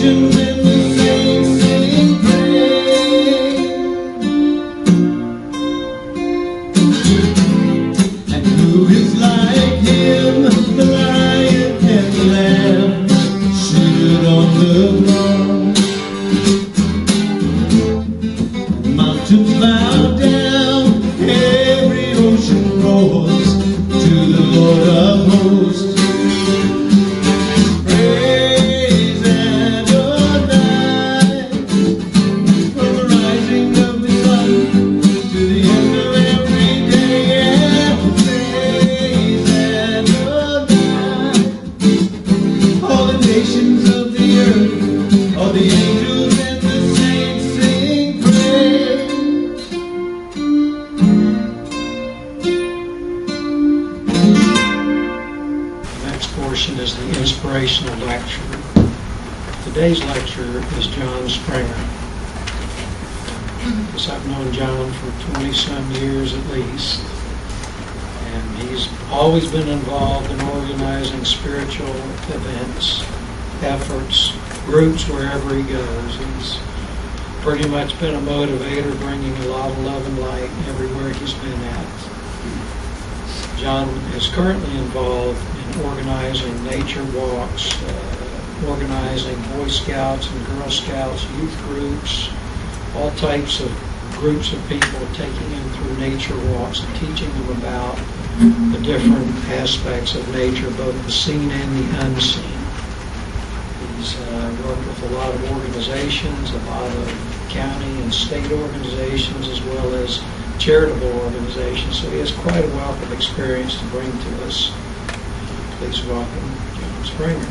nations and the saints sing praise. And who is like him, the lion and the lamb, seated on the throne? Mountains bow down, every ocean roars to the Lord of hosts. Praise Adonai, from the rising of the sun to the end of every day. Yeah, praise Adonai. All the nations of the earth, all the angels and the saints sing praise. The next portion is the inspirational lecture. Today's lecturer is John Springer. Because I've known John for 20-some years at least, and he's always been involved in organizing spiritual events, efforts, groups wherever he goes. He's pretty much been a motivator, bringing a lot of love and light everywhere he's been at. John is currently involved in organizing nature walks, organizing Boy Scouts and Girl Scouts, youth groups, all types of groups of people, taking them through nature walks and teaching them about the different aspects of nature, both the seen and the unseen. He's worked with a lot of organizations, a lot of county and state organizations, as well as charitable organizations, so he has quite a wealth of experience to bring to us. Please welcome John Springer.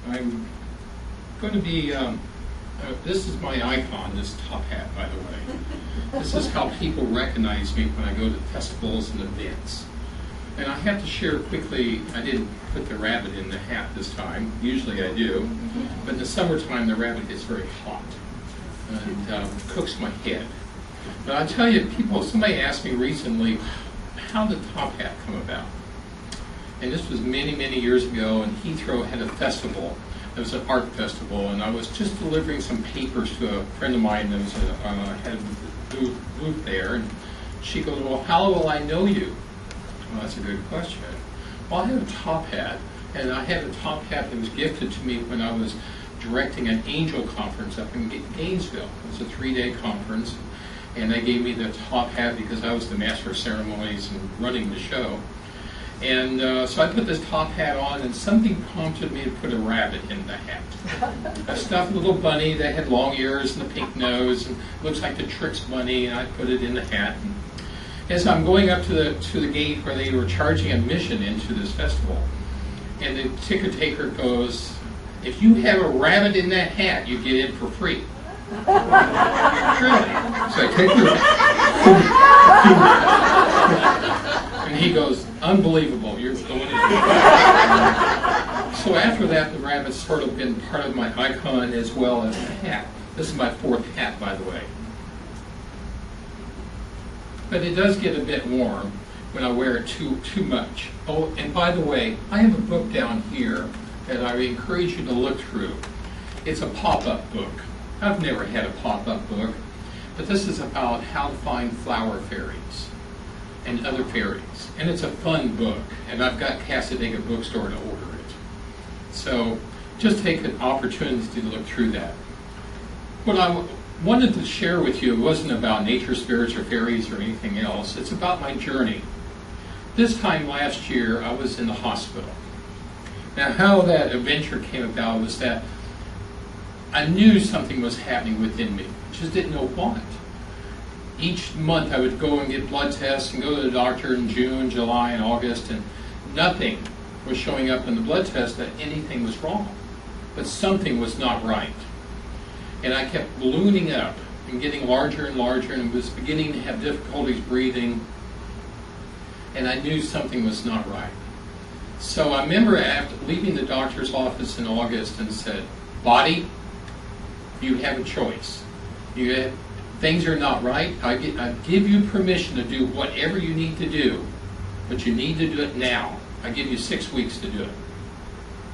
I'm going to be, this is my icon, this top hat, by the way. This is how people recognize me when I go to festivals and events. And I have to share quickly, I didn't put the rabbit in the hat this time. Usually I do. But in the summertime, the rabbit gets very hot and cooks my head. But I'll tell you, somebody asked me recently, how did the top hat come about? And this was many, many years ago, and Heathrow had a festival. It was an art festival, and I was just delivering some papers to a friend of mine that was had a booth there. And she goes, well, how will I know you? Well, that's a good question. Well, I have a top hat, and I had a top hat that was gifted to me when I was directing an angel conference up in Gainesville. It was a 3-day conference, and they gave me the top hat because I was the master of ceremonies and running the show. And so I put this top hat on, and something prompted me to put a rabbit in the hat. I stuffed a little bunny that had long ears and a pink nose, and looks like the Trix bunny, and I put it in the hat. And so I'm going up to the gate where they were charging admission into this festival, and the ticket taker goes, if you have a rabbit in that hat, you get in for free. Really? So I take the and he goes, unbelievable, you're going in. So after that, the rabbit's sort of been part of my icon as well as the hat. This is my 4th hat, by the way. But it does get a bit warm when I wear it too much. Oh, and by the way, I have a book down here that I encourage you to look through. It's a pop-up book. I've never had a pop-up book, but this is about how to find flower fairies and other fairies. And it's a fun book, and I've got Casadega Bookstore to order it. So just take an opportunity to look through that. What I wanted to share with you wasn't about nature, spirits, or fairies or anything else. It's about my journey. This time last year, I was in the hospital. Now, how that adventure came about was that I knew something was happening within me. Just didn't know what. Each month I would go and get blood tests and go to the doctor in June, July, and August, and nothing was showing up in the blood test that anything was wrong. But something was not right. And I kept ballooning up and getting larger and larger, and was beginning to have difficulties breathing, and I knew something was not right. So I remember after leaving the doctor's office in August and said, body, you have a choice. Things are not right. I give you permission to do whatever you need to do, but you need to do it now. I give you 6 weeks to do it.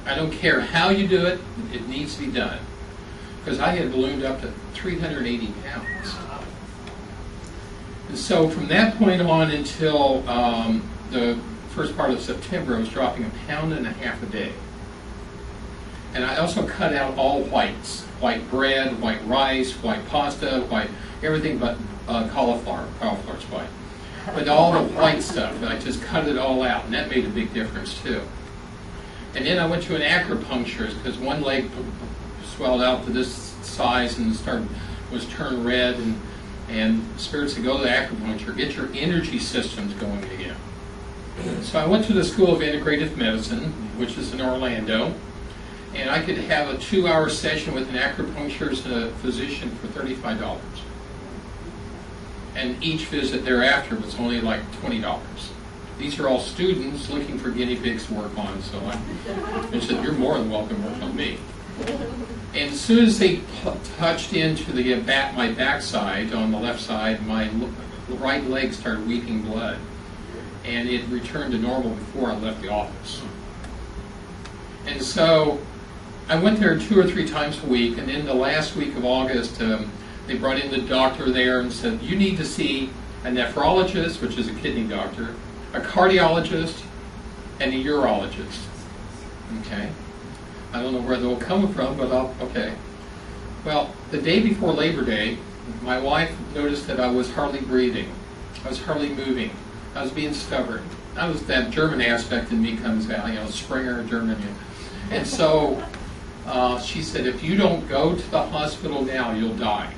I don't care how you do it, it needs to be done. Because I had ballooned up to 380 pounds. And so from that point on until the first part of September, I was dropping 1.5 pounds a day. And I also cut out all whites. White bread, white rice, white pasta, white everything but cauliflower. Cauliflower's white. But all the white stuff, I just cut it all out, and that made a big difference too. And then I went to an acupuncturist because one leg swelled out to this size and was turned red, and Spirit said, go to the acupuncture, get your energy systems going again. So I went to the School of Integrative Medicine, which is in Orlando, and I could have a 2-hour session with an acupuncturist and a physician for $35. And each visit thereafter was only like $20. These are all students looking for guinea pigs to work on, so I said, you're more than welcome to work on me. And as soon as they touched into my backside on the left side, my right leg started weeping blood. And it returned to normal before I left the office. And so I went there 2 or 3 times a week, and in the last week of August, they brought in the doctor there and said, you need to see a nephrologist, which is a kidney doctor, a cardiologist, and a urologist. Okay? I don't know where they'll come from, but okay. Well, the day before Labor Day, my wife noticed that I was hardly breathing. I was hardly moving. I was being stubborn. That German aspect in me comes out, Springer, German. And so she said, if you don't go to the hospital now, you'll die.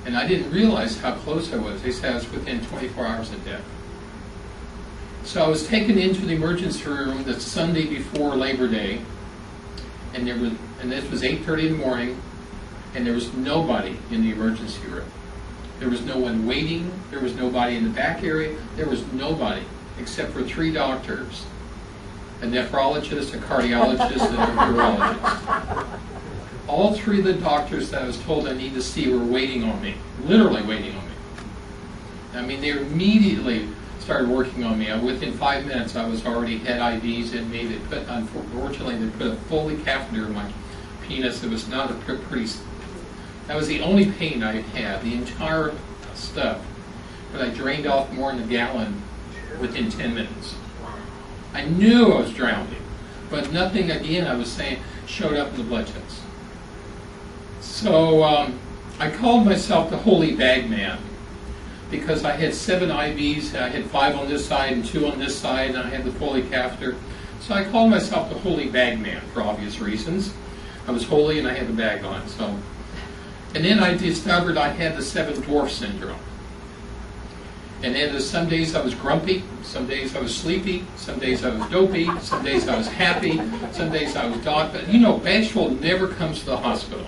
And I didn't realize how close I was. They said I was within 24 hours of death. So I was taken into the emergency room the Sunday before Labor Day, and this was 8:30 in the morning, and there was nobody in the emergency room. There was no one waiting. There was nobody in the back area. There was nobody except for 3 doctors, a nephrologist, a cardiologist, and a urologist. All 3 of the doctors that I was told I need to see were waiting on me, literally waiting on me. I mean, they immediately started working on me. Within 5 minutes, I was already had IVs in me. Unfortunately, they put a Foley catheter in my penis. It was not a pretty. That was the only pain I had, the entire stuff. But I drained off more than a gallon within 10 minutes. I knew I was drowning, but nothing, again, I was saying, showed up in the blood test. So I called myself the Holy Bag Man because I had 7 IVs, I had 5 on this side and 2 on this side, and I had the Foley catheter. So I called myself the Holy Bag Man for obvious reasons. I was holy and I had the bag on. And then I discovered I had the 7 dwarf syndrome. And then some days I was grumpy, some days I was sleepy, some days I was dopey, some days I was happy, some days I was dog. But Bashful never comes to the hospital.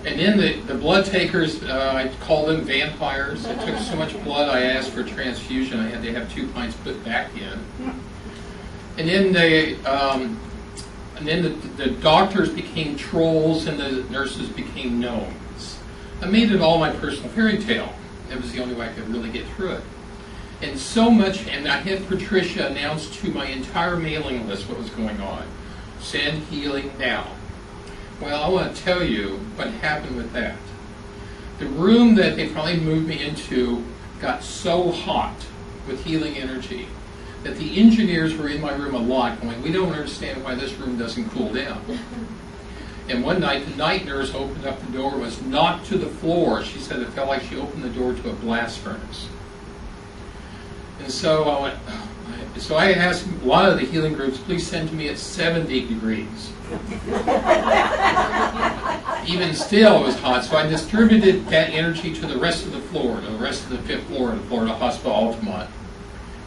And then the blood takers, I call them vampires. It took so much blood, I asked for transfusion. I had to have 2 pints put back in. And then the doctors became trolls and the nurses became gnomes. I made it all my personal fairy tale. That was the only way I could really get through it. And so much, and I had Patricia announce to my entire mailing list what was going on. Send healing now. Well, I want to tell you what happened with that. The room that they finally moved me into got so hot with healing energy that the engineers were in my room a lot going, we don't understand why this room doesn't cool down. And one night, the night nurse opened up the door, was knocked to the floor. She said it felt like she opened the door to a blast furnace. And so I went, so I asked a lot of the healing groups, please send to me at 70 degrees. Even still, it was hot. So I distributed that energy to the rest of the floor, to the rest of the 5th floor of the Florida Hospital Altamont.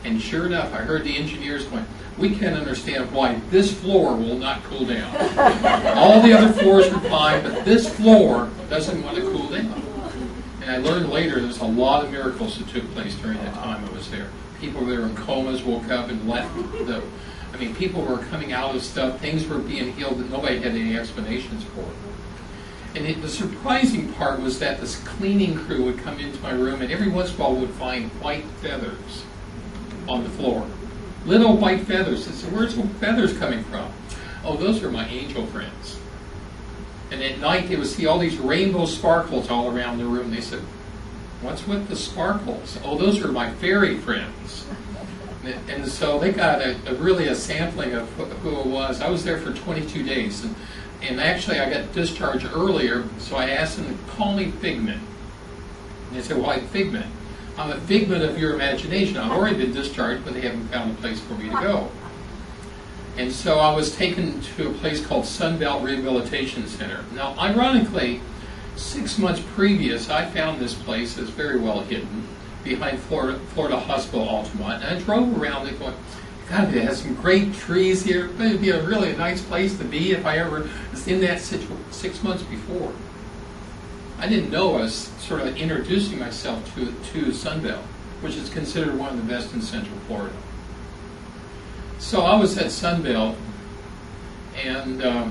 And sure enough, I heard the engineers going, we can't understand why this floor will not cool down. All the other floors were fine, but this floor doesn't want to cool down. And I learned later there's a lot of miracles that took place during that time I was there. People that were in comas woke up and left. People were coming out of stuff. Things were being healed that nobody had any explanations for. And the surprising part was that this cleaning crew would come into my room and every once in a while would find white feathers on the floor. Little white feathers. I said, where's the feathers coming from? Oh, those are my angel friends. And at night they would see all these rainbow sparkles all around the room. They said, what's with the sparkles? Oh, those are my fairy friends. And so they got really a sampling of who it was. I was there for 22 days. And actually I got discharged earlier, so I asked them to call me Figment. And they said, why Figment? I'm a figment of your imagination. I've already been discharged, but they haven't found a place for me to go. And so I was taken to a place called Sunbelt Rehabilitation Center. Now, ironically, 6 months previous, I found this place that's very well hidden behind Florida Hospital Altamont. And I drove around it going, God, it has some great trees here. It'd be a really nice place to be if I ever was in that situation 6 months before. I didn't know I was sort of introducing myself to Sunbelt, which is considered one of the best in Central Florida. So I was at Sunbelt, and I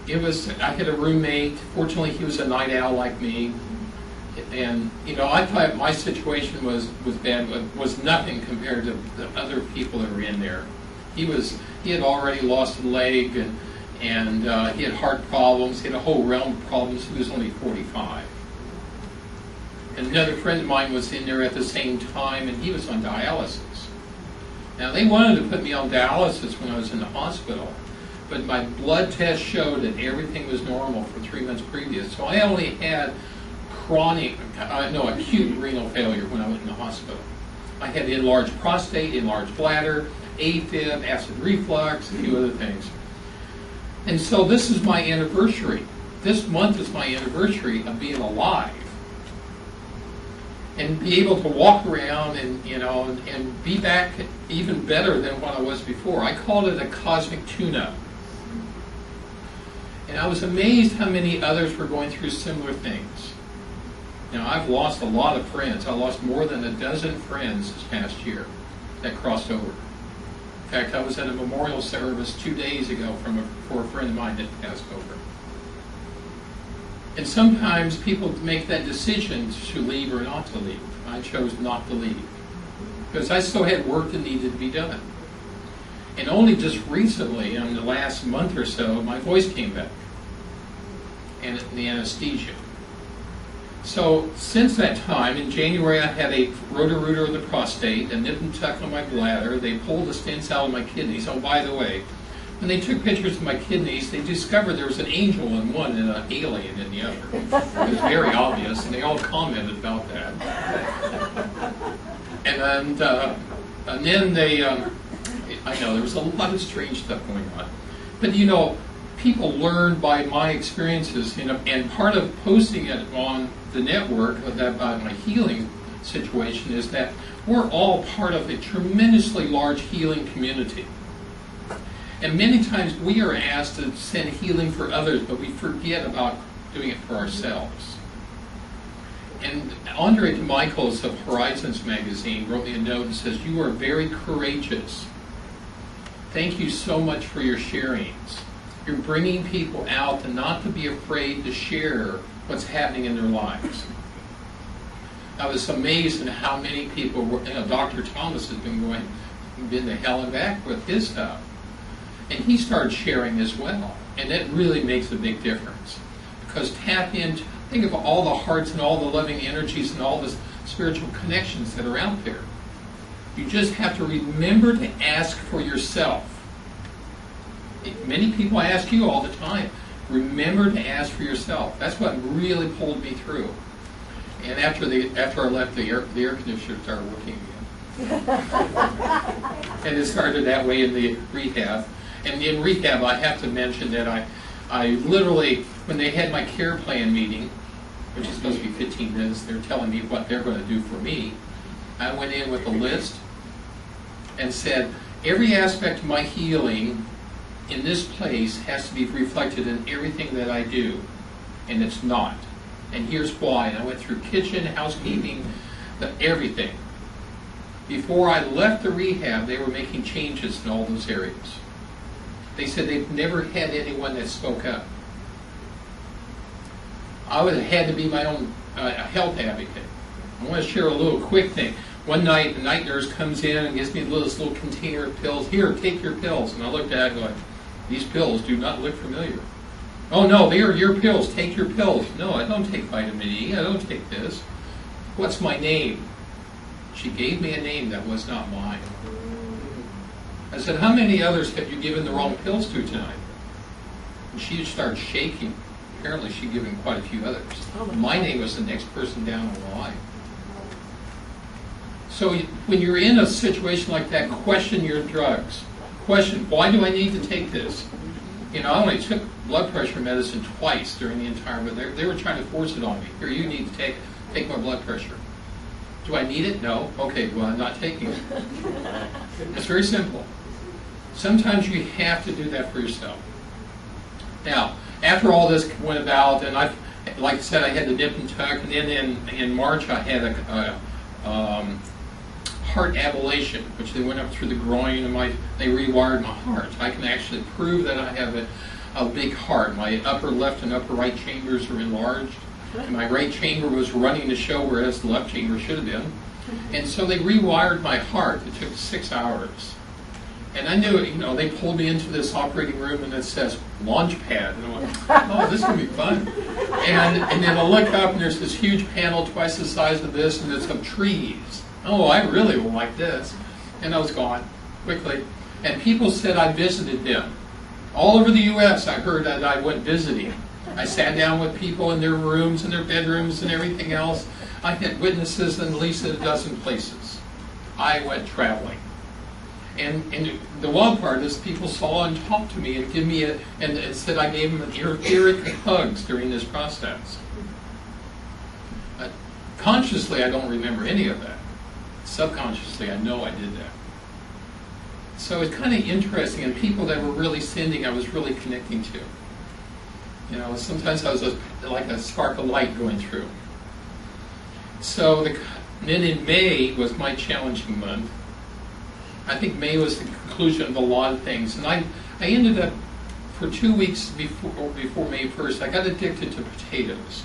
had a roommate. Fortunately, he was a night owl like me. And, I thought my situation was bad, but was nothing compared to the other people that were in there. He had already lost a leg, and he had heart problems. He had a whole realm of problems. He was only 45. And another friend of mine was in there at the same time, and he was on dialysis. Now, they wanted to put me on dialysis when I was in the hospital, but my blood test showed that everything was normal for 3 months previous. So I only had acute renal failure when I went in the hospital. I had enlarged prostate, enlarged bladder, AFib, acid reflux, a few other things. And so this is my anniversary. This month is my anniversary of being alive. And be able to walk around and be back even better than what I was before. I called it a cosmic tune-up. And I was amazed how many others were going through similar things. I've lost a lot of friends. I lost more than a dozen friends this past year that crossed over. In fact, I was at a memorial service 2 days ago for a friend of mine that passed over. And sometimes people make that decision to leave or not to leave. I chose not to leave because I still had work that needed to be done. And only just recently, in the last month or so, my voice came back and the anesthesia. So since that time, in January, I had a rotor-rooter of the prostate, a nip and tuck on my bladder. They pulled the stents out of my kidneys. Oh, by the way, when they took pictures of my kidneys, they discovered there was an angel in one and an alien in the other. It was very obvious, and they all commented about that. And then they, I know there was a lot of strange stuff going on. But people learn by my experiences, and part of posting it on the network about my healing situation is that we're all part of a tremendously large healing community. And many times we are asked to send healing for others, but we forget about doing it for ourselves. And Andre DeMichaels of Horizons magazine wrote me a note and says, "You are very courageous. Thank you so much for your sharings. You're bringing people out and not to be afraid to share what's happening in their lives." I was amazed at how many people were, Dr. Thomas has been to hell and back with his stuff. And he started sharing as well. And that really makes a big difference. Because think of all the hearts and all the loving energies and all the spiritual connections that are out there. You just have to remember to ask for yourself. Many people ask you all the time. Remember to ask for yourself. That's what really pulled me through. And after I left, the air conditioner started working again. And it started that way in the rehab. And in rehab, I have to mention that I literally, when they had my care plan meeting, which is supposed to be 15 minutes, they're telling me what they're going to do for me. I went in with a list and said, every aspect of my healing in this place has to be reflected in everything that I do, and it's not. And here's why. And I went through kitchen, housekeeping, everything. Before I left the rehab, they were making changes in all those areas. They said they've never had anyone that spoke up. I would have had to be my own health advocate. I want to share a little quick thing. one night, the night nurse comes in and gives me this little container of pills. Here, take your pills. And I looked at it going, these pills do not look familiar. Oh, no, they are your pills. Take your pills. No, I don't take vitamin E. I don't take this. What's my name? She gave me a name that was not mine. I said, how many others have you given the wrong pills to tonight? And she started shaking. Apparently she'd given quite a few others. My name was the next person down the line. So when you're in a situation like that, question your drugs. Question, why do I need to take this? You know, I only took blood pressure medicine twice during the entire, but they were trying to force it on me. Here, you need to take my blood pressure. Do I need it? No. Okay, well, I'm not taking it. It's very simple. Sometimes you have to do that for yourself. Now, after all this went about, and like I said, I had the nip and tuck, and then in March I had a heart ablation, which they went up through the groin, and they rewired my heart. I can actually prove that I have a big heart. My upper left and upper right chambers are enlarged. And my right chamber was running the show, whereas the left chamber should have been. And so they rewired my heart. It took 6 hours. And I knew, they pulled me into this operating room and it says, launch pad. And I went, oh, this is going to be fun. And then I look up and there's this huge panel twice the size of this and it's of trees. Oh, I really will like this. And I was gone quickly. And people said I visited them. All over the U.S. I heard that I went visiting. I sat down with people in their rooms and their bedrooms and everything else. I had witnesses in at least a dozen places. I went traveling. And the wild part is people saw and talked to me and give me and said I gave them etheric hugs during this process. Consciously, I don't remember any of that. Subconsciously, I know I did that. So it's kind of interesting, and people that were really sending, I was really connecting to. Sometimes I was like a spark of light going through. So then in May was my challenging month. I think May was the conclusion of a lot of things. And I ended up, for 2 weeks before May 1st, I got addicted to potatoes.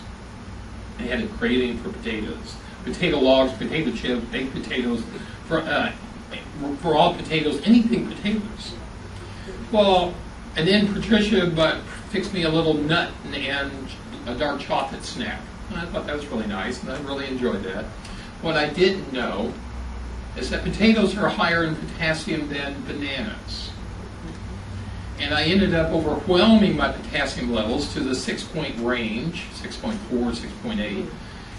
I had a craving for potatoes. Potato logs, potato chips, baked potatoes, for all potatoes, anything potatoes. Well, and then Patricia fixed me a little nut and a dark chocolate snack. And I thought that was really nice, and I really enjoyed that. What I didn't know is that potatoes are higher in potassium than bananas. And I ended up overwhelming my potassium levels to the 6-point range, 6.4, 6.8.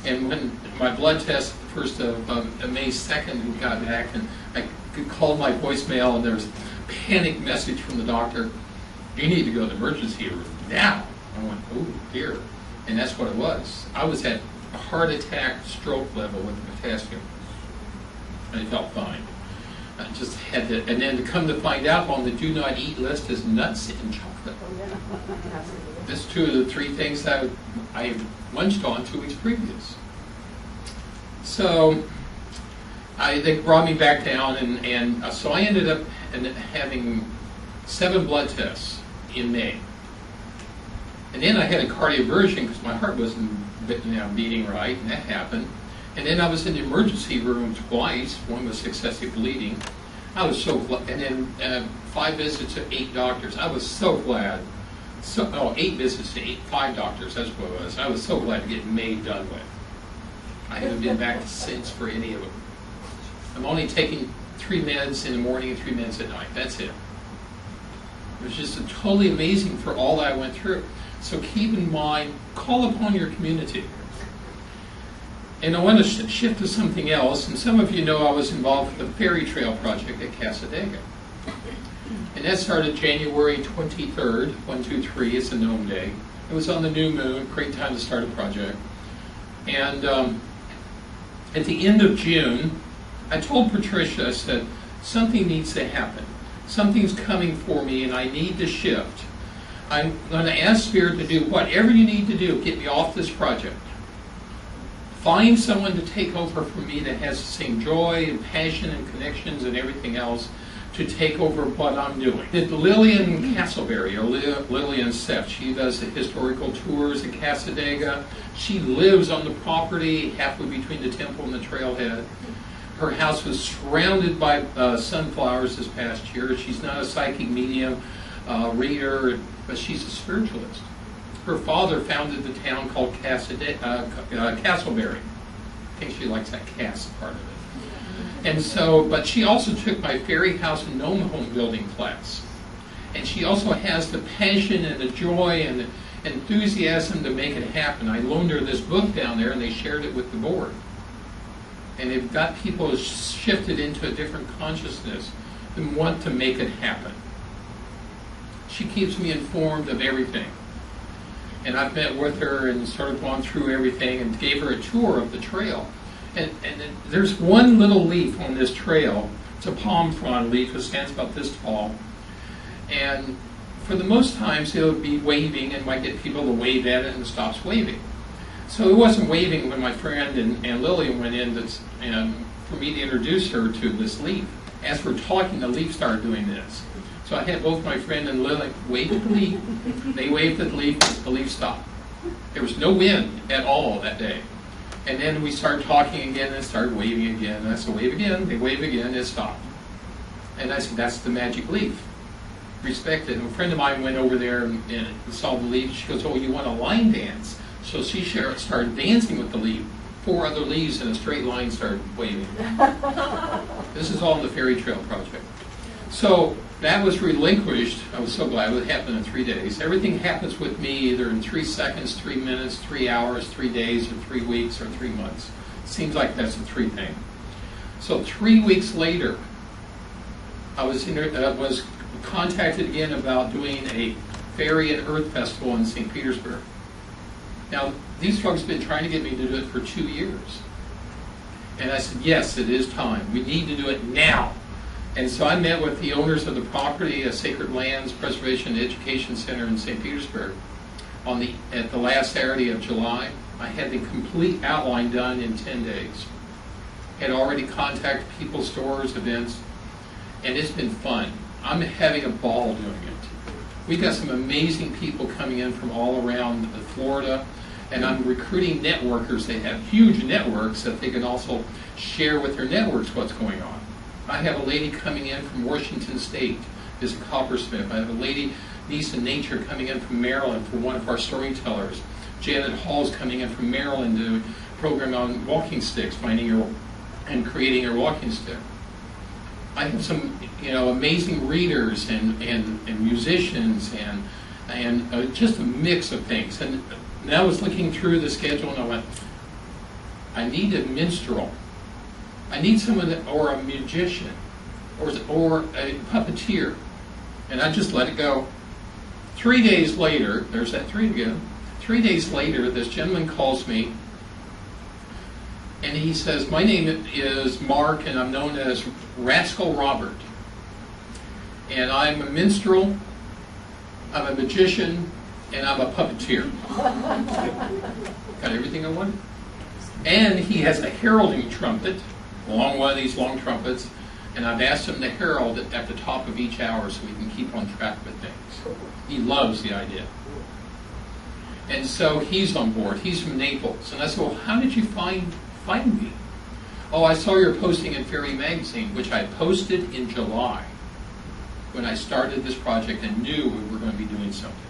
And when my blood test, the first of May 2nd, got back, and I called my voicemail, and there was a panic message from the doctor, you need to go to the emergency room now. I went, oh dear. And that's what it was. I was at a heart attack, stroke level with the potassium. And I felt fine. I just had to, and then to come to find out on the do not eat list is nuts and chocolate. That's 2 of the 3 things that I lunched on 2 weeks previous. So they brought me back down, and so I ended up having 7 blood tests in May. And then I had a cardioversion because my heart wasn't beating right, and that happened. And then I was in the emergency room twice. One was excessive bleeding. I was so glad. And then 5 visits to 8 doctors. I was so glad. 8 visits to 5 doctors. That's what it was. I was so glad to get May done with. I haven't been back since for any of them. I'm only taking 3 meds in the morning and 3 meds at night. That's it. It was just totally amazing for all that I went through. So keep in mind, call upon your community. And I want to shift to something else. And some of you know I was involved with the Ferry Trail project at Casadega. And that started January 23rd, 123, it's a gnome day. It was on the new moon, great time to start a project. And at the end of June, I told Patricia, I said, something needs to happen. Something's coming for me and I need to shift. I'm going to ask Spirit to do whatever you need to do, get me off this project. Find someone to take over for me that has the same joy and passion and connections and everything else to take over what I'm doing. Lillian Castleberry, or Lillian Seff, she does the historical tours at Casadega. She lives on the property halfway between the temple and the trailhead. Her house was surrounded by sunflowers this past year. She's not a psychic medium, reader, but she's a spiritualist. Her father founded the town called Castleberry. I think she likes that Cass part of it. And so, but she also took my fairy house and gnome home building class. And she also has the passion and the joy and the enthusiasm to make it happen. I loaned her this book down there, and they shared it with the board. And they've got people shifted into a different consciousness and want to make it happen. She keeps me informed of everything. And I've met with her and sort of gone through everything and gave her a tour of the trail. And there's one little leaf on this trail. It's a palm frond leaf. It stands about this tall. And for the most times, it'll be waving and might get people to wave at it and it stops waving. So it wasn't waving when my friend and Lillian went in for me to introduce her to this leaf. As we're talking, the leaf started doing this. So I had both my friend and Lillian wave at the leaf. They waved at the leaf stopped. There was no wind at all that day. And then we started talking again and it started waving again. And I said, wave again, they wave again, it stopped. And I said, that's the magic leaf. Respect it. And a friend of mine went over there and saw the leaf. She goes, oh, you want a line dance? So she started dancing with the leaf. 4 other leaves in a straight line started waving. This is all in the Fairy Trail Project. So that was relinquished. I was so glad it happened in 3 days. Everything happens with me either in 3 seconds, 3 minutes, 3 hours, 3 days, or 3 weeks, or 3 months. Seems like that's a 3 thing. So 3 weeks later, I was contacted again about doing a Fairy and Earth Festival in St. Petersburg. Now, these folks have been trying to get me to do it for 2 years. And I said, yes, it is time. We need to do it now. And so I met with the owners of the property, a Sacred Lands Preservation and Education Center in St. Petersburg, at the last Saturday of July. I had the complete outline done in 10 days. Had already contacted people, stores, events, and it's been fun. I'm having a ball doing it. We've got some amazing people coming in from all around Florida, and I'm recruiting networkers. They have huge networks that they can also share with their networks what's going on. I have a lady coming in from Washington State, is a coppersmith. I have a lady, Niece in Nature, coming in from Maryland for one of our storytellers. Janet Hall's coming in from Maryland to do a program on walking sticks, finding her and creating her walking stick. I have some, amazing readers and musicians and just a mix of things. And I was looking through the schedule and I went, I need a minstrel. I need someone or a magician or a puppeteer. And I just let it go. 3 days later, there's that 3 again. 3 days later, this gentleman calls me and he says, my name is Mark and I'm known as Rascal Robert. And I'm a minstrel, I'm a magician, and I'm a puppeteer. Got everything I wanted. And he has a heralding trumpet, along one of these long trumpets, and I've asked him to herald it at the top of each hour so we can keep on track with things. He loves the idea. And so he's on board. He's from Naples. And I said, well, how did you find me? Oh, I saw your posting in Fairy Magazine, which I posted in July when I started this project and knew we were going to be doing something.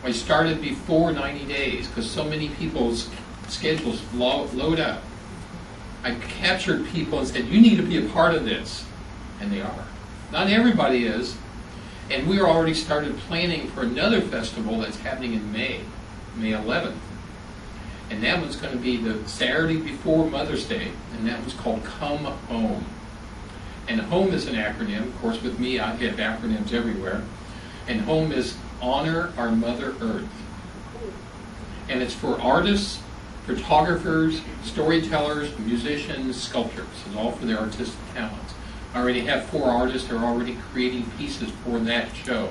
I started before 90 days because so many people's schedules load up. I captured people and said, you need to be a part of this. And they are. Not everybody is. And we already started planning for another festival that's happening in May 11th. And that one's going to be the Saturday before Mother's Day. And that one's called Come Home. And home is an acronym. Of course, with me, I have acronyms everywhere. And home is Honor Our Mother Earth. And it's for artists, photographers, storytellers, musicians, sculptors. It's all for their artistic talents. I already have 4 artists that are already creating pieces for that show.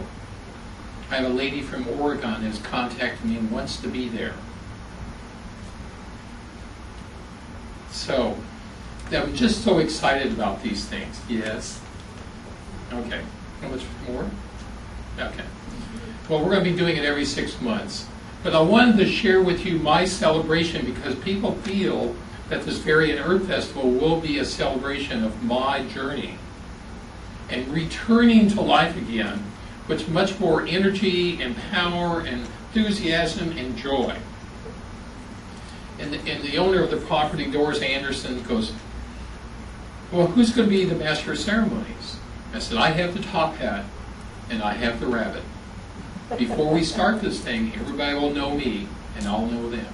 I have a lady from Oregon that's contacted me and wants to be there. So, I'm just so excited about these things. Yes? Okay. How much more? Okay. Well, we're going to be doing it every 6 months. But I wanted to share with you my celebration because people feel that this very Earth Festival will be a celebration of my journey and returning to life again with much more energy and power and enthusiasm and joy. And the owner of the property, Doris Anderson, goes, well, who's going to be the master of ceremonies? I said, I have the top hat and I have the rabbit. Before we start this thing, everybody will know me and I'll know them.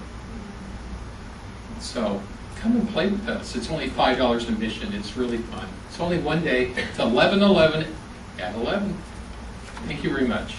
So come and play with us. It's only $5 admission. It's really fun. It's only one day. It's 11/11 at 11. Thank you very much.